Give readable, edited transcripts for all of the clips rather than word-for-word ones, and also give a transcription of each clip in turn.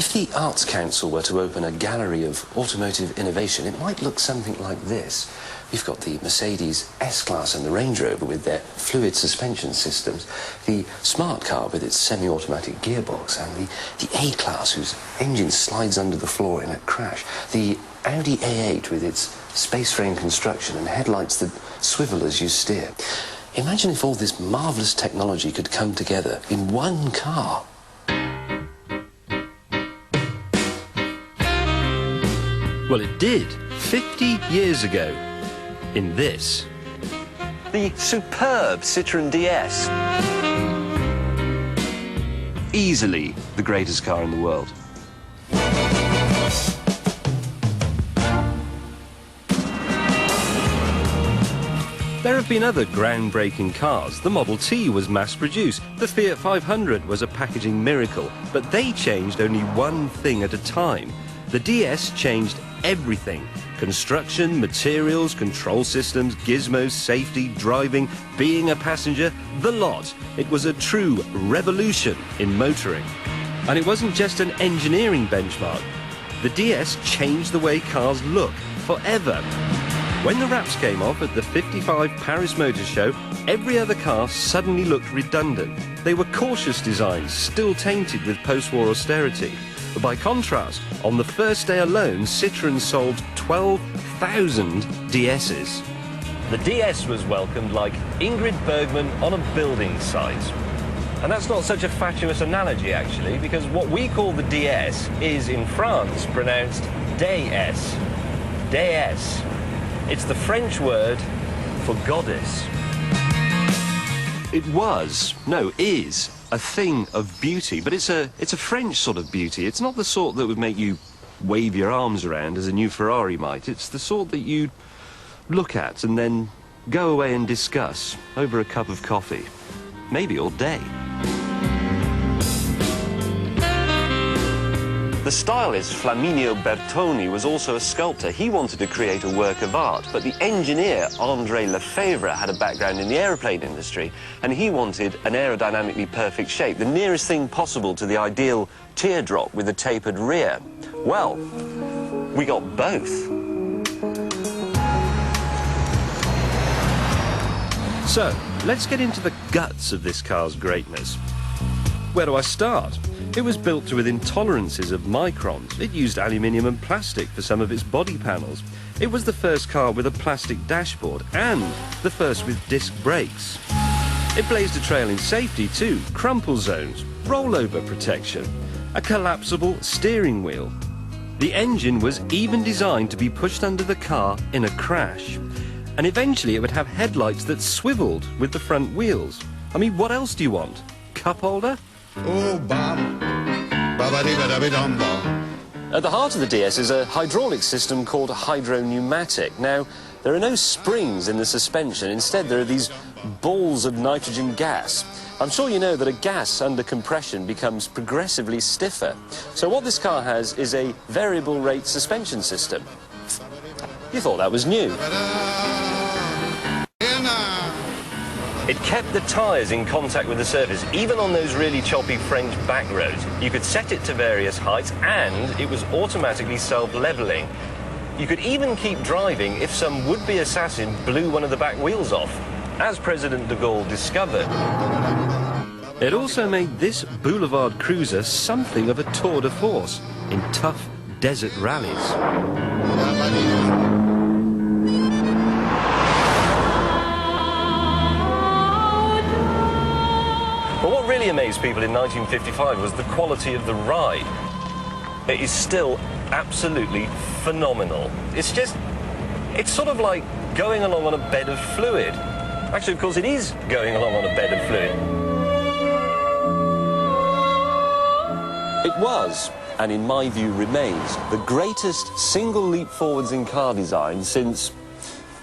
If the Arts Council were to open a gallery of automotive innovation, it might look something like this. We've got the Mercedes S-Class and the Range Rover with their fluid suspension systems, the smart car with its semi-automatic gearbox, and the A-Class whose engine slides under the floor in a crash, the Audi A8 with its space frame construction and headlights that swivel as you steer. Imagine if all this marvellous technology could come together in one car. Well, it did, 50 years ago, in this. The superb Citroen DS. Easily the greatest car in the world. There have been other groundbreaking cars. The Model T was mass-produced. The Fiat 500 was a packaging miracle. But they changed only one thing at a time. The DS changed everything. Construction, materials, control systems, gizmos, safety, driving, being a passenger, the lot. It was a true revolution in motoring. And it wasn't just an engineering benchmark. The DS changed the way cars look forever. When the wraps came off at the 55 Paris Motor Show, every other car suddenly looked redundant. They were cautious designs, still tainted with post-war austerity. But by contrast, on the first day alone, Citroen sold 12,000 DSs. The DS was welcomed like Ingrid Bergman on a building site. And that's not such a fatuous analogy, actually, because what we call the DS is, in France, pronounced DS. DS. It's the French word for goddess. It is a thing of beauty, but it's a French sort of beauty. It's not the sort that would make you wave your arms around as a new Ferrari might. It's the sort that you look at and then go away and discuss over a cup of coffee, maybe all day. The stylist Flaminio Bertoni was also a sculptor. He wanted to create a work of art, but the engineer André Lefebvre had a background in the aeroplane industry, and he wanted an aerodynamically perfect shape, the nearest thing possible to the ideal teardrop with a tapered rear. Well, we got both. So, let's get into the guts of this car's greatness. Where do I start? It was built to within tolerances of microns. It used aluminium and plastic for some of its body panels. It was the first car with a plastic dashboard and the first with disc brakes. It blazed a trail in safety too, crumple zones, rollover protection, a collapsible steering wheel. The engine was even designed to be pushed under the car in a crash. And eventually it would have headlights that swiveled with the front wheels. I mean, what else do you want? Cup holder? At the heart of the DS is a hydraulic system called hydropneumatic. Now, there are no springs in the suspension. Instead, there are these balls of nitrogen gas. I'm sure you know that a gas under compression becomes progressively stiffer. So what this car has is a variable rate suspension system. You thought that was new. It kept the tyres in contact with the surface, even on those really choppy French back roads. You could set it to various heights, and it was automatically self-levelling. You could even keep driving if some would-be assassin blew one of the back wheels off, as President de Gaulle discovered. It also made this boulevard cruiser something of a tour de force in tough desert rallies. But what really amazed people in 1955 was the quality of the ride. It is still absolutely phenomenal. It's sort of like going along on a bed of fluid. Actually, of course, it is going along on a bed of fluid. It was, and in my view remains, the greatest single leap forwards in car design since,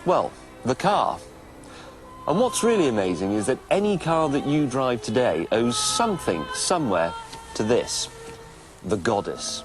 well, the car. And what's really amazing is that any car that you drive today owes something, somewhere, to this, the goddess.